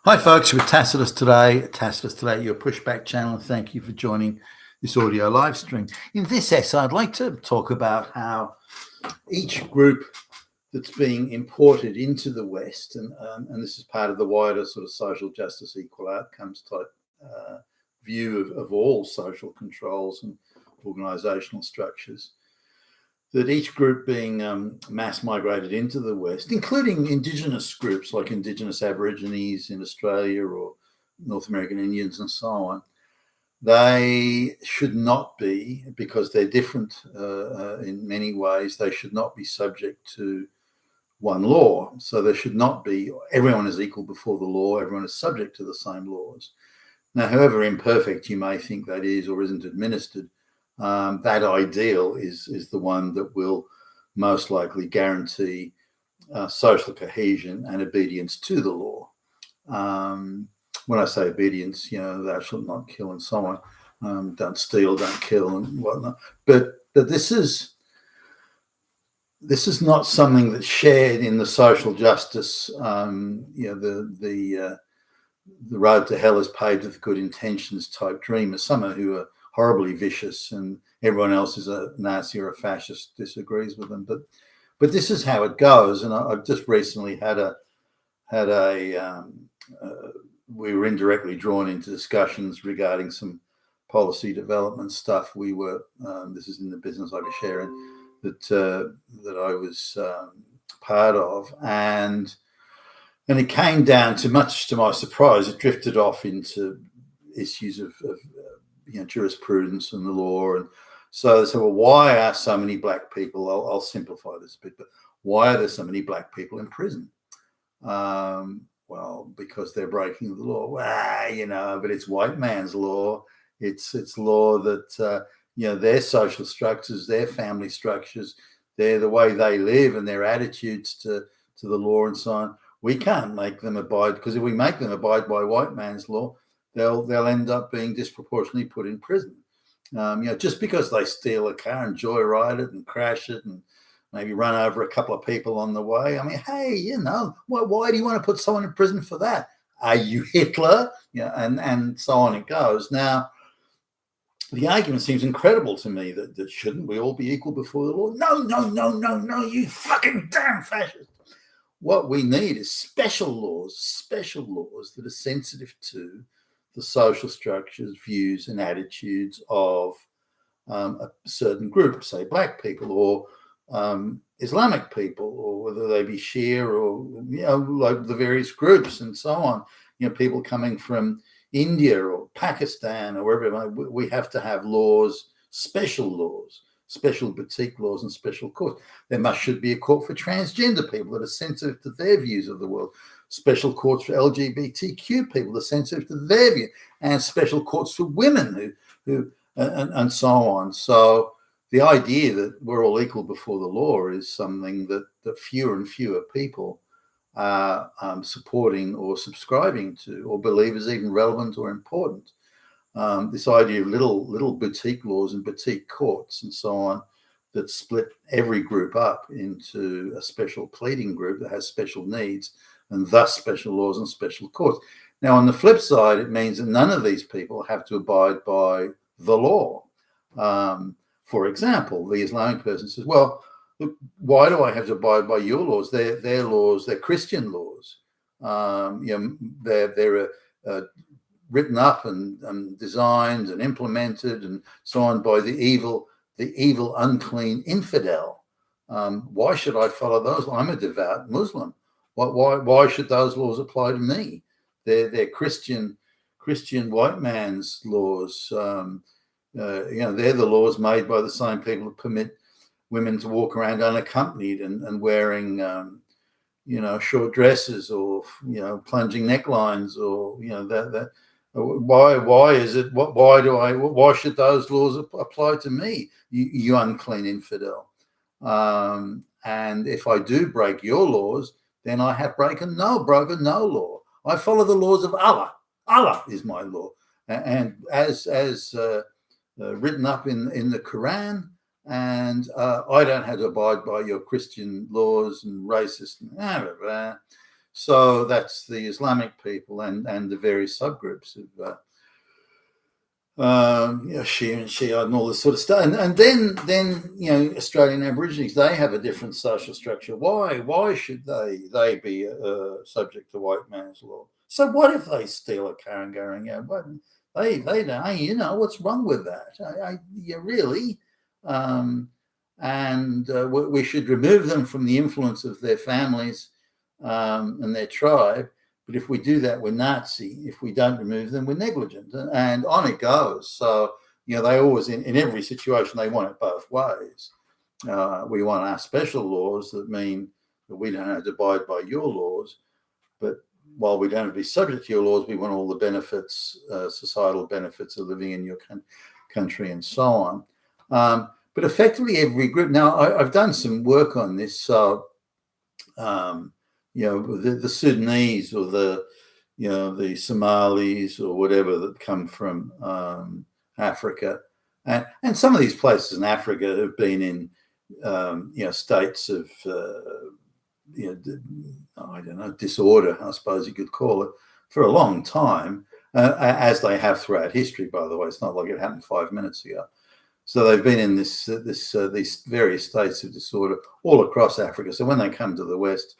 Hi, folks. We're Tacitus today. Tacitus today, your pushback channel. Thank you for joining this audio live stream. In this essay, I'd like to talk about how each group that's being imported into the West, and this is part of the wider sort of social justice, equal outcomes type view of all social controls and organisational structures, that each group being mass migrated into the West, including Indigenous groups like Indigenous Aborigines in Australia or North American Indians and so on, they should not be, because they're different in many ways, they should not be subject to one law. So there should not be, everyone is equal before the law, everyone is subject to the same laws. Now, however imperfect you may think that is or isn't administered, that ideal is the one that will most likely guarantee social cohesion and obedience to the law. When I say obedience, thou shalt not kill and so on, don't steal, don't kill and whatnot. But this is not something that's shared in the social justice. The road to hell is paved with good intentions type dreamers, some who are horribly vicious and everyone else is a Nazi or a fascist disagrees with them. But this is how it goes. And I've just recently we were indirectly drawn into discussions regarding some policy development stuff. We were, this is in the business I was sharing, that I was part of. And it came down to, much to my surprise, it drifted off into issues of jurisprudence and the law. And so well, why are so many black people, I'll simplify this a bit, but why are there so many black people in prison? Well, because they're breaking the law. Well, but it's white man's law. It's law that, their social structures, their family structures, they're the way they live and their attitudes to the law and so on. We can't make them abide, because if we make them abide by white man's law, they'll end up being disproportionately put in prison. Just because they steal a car and joyride it and crash it and maybe run over a couple of people on the way. I mean, hey, why do you want to put someone in prison for that? Are you Hitler? And so on it goes. Now, the argument seems incredible to me that shouldn't we all be equal before the law? No, you fucking damn fascist. What we need is special laws that are sensitive to the social structures, views, and attitudes of a certain group, say black people or Islamic people, or whether they be Shia or like the various groups and so on. People coming from India or Pakistan or wherever. We have to have laws, special boutique laws and special courts. There should be a court for transgender people that are sensitive to their views of the world, special courts for LGBTQ people that are sensitive to their view, and special courts for women who and so on. So the idea that we're all equal before the law is something that fewer and fewer people are supporting or subscribing to or believe is even relevant or important. This idea of little boutique laws and boutique courts and so on that split every group up into a special pleading group that has special needs and thus special laws and special courts. Now, on the flip side, it means that none of these people have to abide by the law. For example, the Islamic person says, well, look, why do I have to abide by your laws? Their laws, they're Christian laws. They're written up and designed and implemented and so on by the evil, unclean infidel. Why should I follow those? I'm a devout Muslim. Why should those laws apply to me? They're Christian white man's laws. They're the laws made by the same people that permit women to walk around unaccompanied and wearing, short dresses or, plunging necklines or, that. Why is it? Why should those laws apply to me? You unclean infidel. And if I do break your laws, then I have broken no law. I follow the laws of Allah. Allah is my law, and as written up in the Quran. And I don't have to abide by your Christian laws and racist. So that's the Islamic people and the various subgroups of Shia and all this sort of stuff. And then Australian Aborigines, they have a different social structure. Why should they be subject to white man's law? So what if they steal a car and going out? They don't. What's wrong with that? Really. And we should remove them from the influence of their families and their tribe. But if we do that, we're Nazi. If we don't remove them, we're negligent. And on it goes. So, they always, in every situation, they want it both ways. We want our special laws that mean that we don't have to abide by your laws. But while we don't have to be subject to your laws, we want all the benefits, societal benefits of living in your country and so on. But effectively, every group. Now, I've done some work on this. So, the Sudanese or the Somalis or whatever that come from Africa, and some of these places in Africa have been in states of I don't know, disorder, I suppose you could call it, for a long time, as they have throughout history. By the way, it's not like it happened 5 minutes ago. So they've been in these various states of disorder all across Africa. So when they come to the West,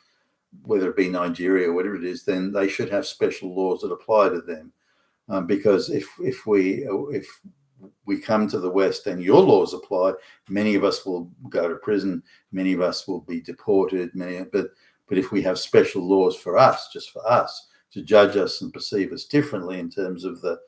whether it be Nigeria or whatever it is, then they should have special laws that apply to them. Because if we come to the West and your laws apply, many of us will go to prison, many of us will be deported, but if we have special laws for us, just for us, to judge us and perceive us differently in terms of the,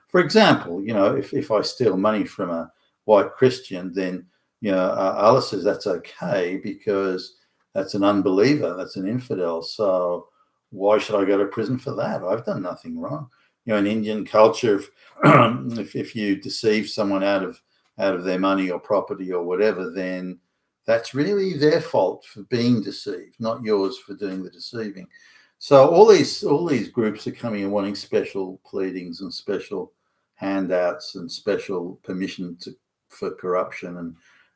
for example, if I steal money from a white Christian, then, Allah says that's okay because that's an unbeliever, that's an infidel. So why should I go to prison for that? I've done nothing wrong. In Indian culture, if you deceive someone out of their money or property or whatever, then that's really their fault for being deceived, not yours for doing the deceiving. So all these groups are coming and wanting special pleadings and special handouts and special permission for corruption and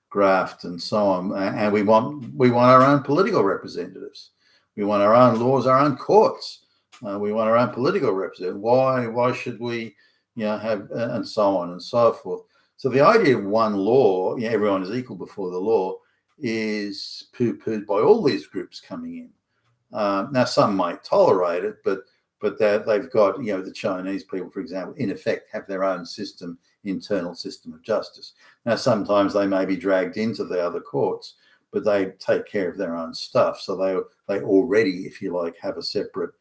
graft and so on. And we want our own political representatives. We want our own laws, our own courts. We want our own political representatives. Why should we, have and so on and so forth. So the idea of one law, everyone is equal before the law, is poo-pooed by all these groups coming in. Now some might tolerate it, but they've got, the Chinese people, for example, in effect have their own internal system of justice. Now sometimes they may be dragged into the other courts, but they take care of their own stuff. So they already, if you like, have a separate,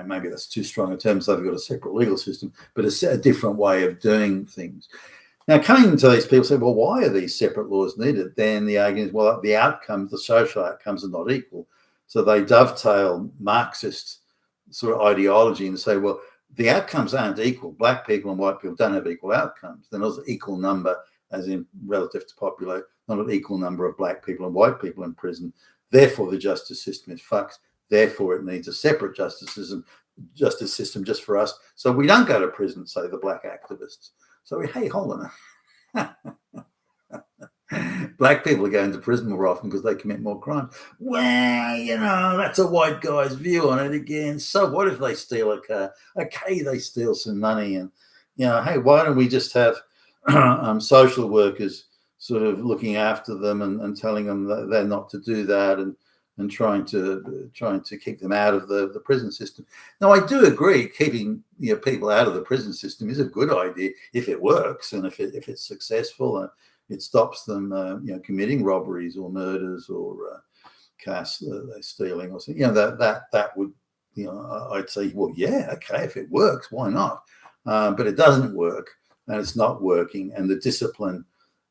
maybe that's too strong a term, so they've got a separate legal system, but a different way of doing things. Now, coming to these people say, well, why are these separate laws needed? Then the argument is, well, the outcomes, the social outcomes are not equal. So they dovetail Marxist sort of ideology and say, well, the outcomes aren't equal. Black people and white people don't have equal outcomes. They're not an equal number, as in relative to population, not an equal number of black people and white people in prison. Therefore, the justice system is fucked. Therefore, it needs a separate justice system just for us. So we don't go to prison, say the black activists. So, hey, hold on. Black people are going to prison more often because they commit more crime. Well, that's a white guy's view on it again. So what if they steal a car? Okay, they steal some money. And, hey, why don't we just have social workers sort of looking after them and telling them that they're not to do that and trying to keep them out of the prison system. Now, I do agree keeping people out of the prison system is a good idea if it works and if it's successful. It stops them, committing robberies or murders or car stealing or something. That would, I'd say, well, yeah, okay, if it works, why not? But it doesn't work, and it's not working, and the discipline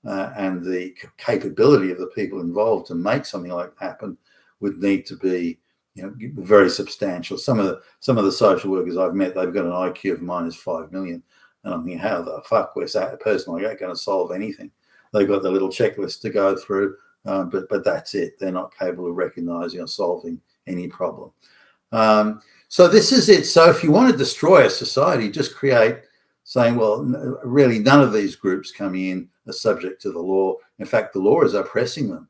and the capability of the people involved to make something like that happen would need to be, very substantial. Some of the social workers I've met, they've got an IQ of -5 million, and I'm thinking, how the fuck was that person like that going to solve anything? They've got the little checklist to go through, but that's it. They're not capable of recognizing or solving any problem. So this is it. So if you want to destroy a society, just create saying, well, really none of these groups coming in are subject to the law. In fact, the law is oppressing them.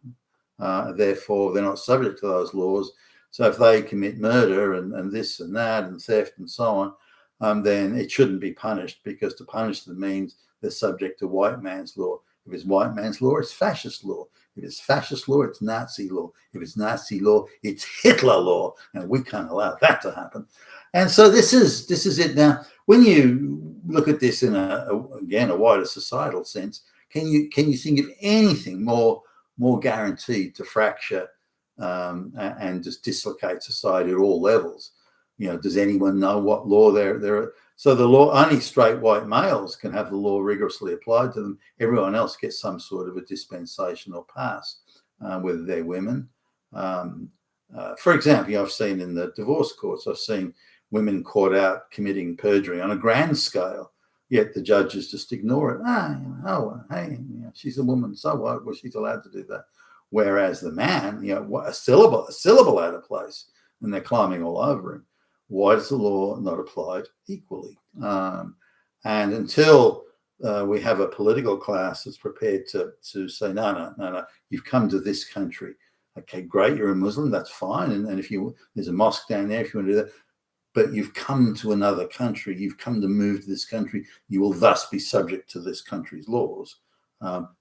Therefore, they're not subject to those laws. So if they commit murder and this and that and theft and so on, then it shouldn't be punished, because to punish them means they're subject to white man's law. If it's white man's law, it's fascist law. If it's fascist law, it's Nazi law. If it's Nazi law, it's Hitler law, and we can't allow that to happen. And so this is it. Now, when you look at this in a wider societal sense, can you think of anything more guaranteed to fracture and just dislocate society at all levels? Does anyone know what law there? So the law, only straight white males can have the law rigorously applied to them. Everyone else gets some sort of a dispensation or pass, whether they're women. For example, I've seen in the divorce courts, I've seen women caught out committing perjury on a grand scale, yet the judges just ignore it. Hey, she's a woman, so what? Well, she's allowed to do that. Whereas the man, a syllable out of place, and they're climbing all over him. Why does the law not apply equally? And until we have a political class that's prepared to say, no, you've come to this country. Okay, great, you're a Muslim, that's fine. And if there's a mosque down there, if you want to do that, but you've come to another country, you've come to move to this country, you will thus be subject to this country's laws.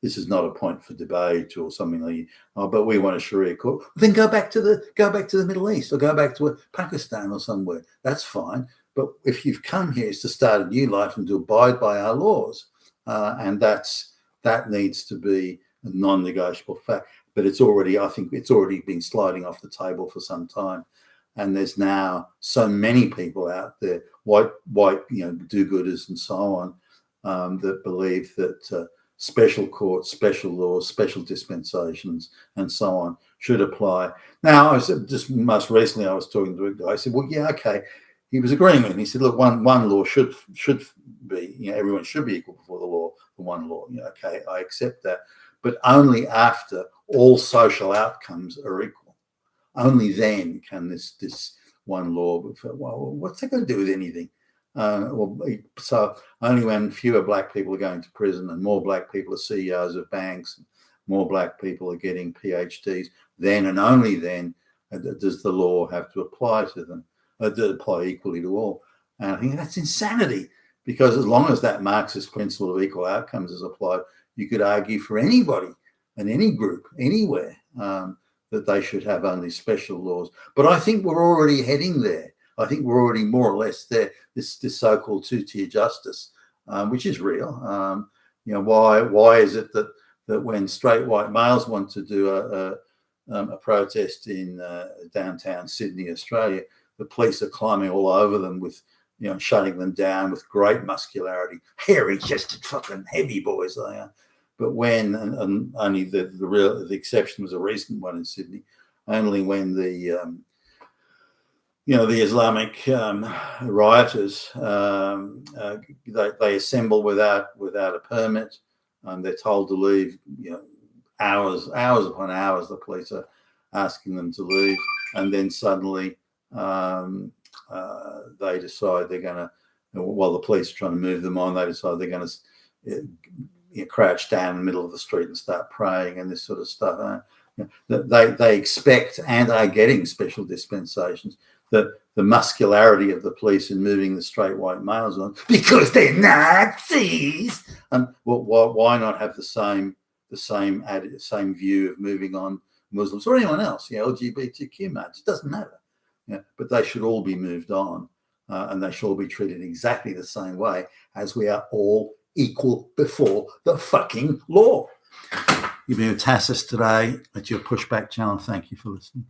This is not a point for debate or something like, but we want a Sharia court. Then go back to the Middle East, or go back to Pakistan or somewhere. That's fine. But if you've come here, it's to start a new life and to abide by our laws, and that needs to be a non-negotiable fact. But I think it's already been sliding off the table for some time. And there's now so many people out there, white do-gooders and so on, that believe that special courts, special laws, special dispensations, and so on should apply. Now, most recently, I was talking to a guy. I said, "Well, yeah, okay." He was agreeing with me. He said, "Look, one law should be, everyone should be equal before the law. The one law, okay, I accept that, but only after all social outcomes are equal. Only then can this one law. Well, what's that going to do with anything? So only when fewer black people are going to prison and more black people are CEOs of banks, and more black people are getting PhDs, then and only then does the law have to apply to them, to apply equally to all." And I think that's insanity, because as long as that Marxist principle of equal outcomes is applied, you could argue for anybody and any group anywhere that they should have only special laws. But I think we're already heading there. I think we're already more or less there. This so-called two-tier justice, which is real. Why is it that when straight white males want to do a protest in downtown Sydney, Australia, the police are climbing all over them with, shutting them down with great muscularity, hairy-chested fucking heavy boys they are. But when, and only the exception was a recent one in Sydney, only when the Islamic rioters, they assemble without a permit. They're told to leave, hours upon hours. The police are asking them to leave, and then suddenly they decide they're going to, while the police are trying to move them on, they decide they're going to crouch down in the middle of the street and start praying and this sort of stuff. They expect and are getting special dispensations. The muscularity of the police in moving the straight white males on because they're Nazis. Why not have the same view of moving on Muslims or anyone else? LGBTQ march, it doesn't matter. But they should all be moved on, and they should all be treated exactly the same way, as we are all equal before the fucking law. You've been with Tassis today at your Pushback channel. Thank you for listening.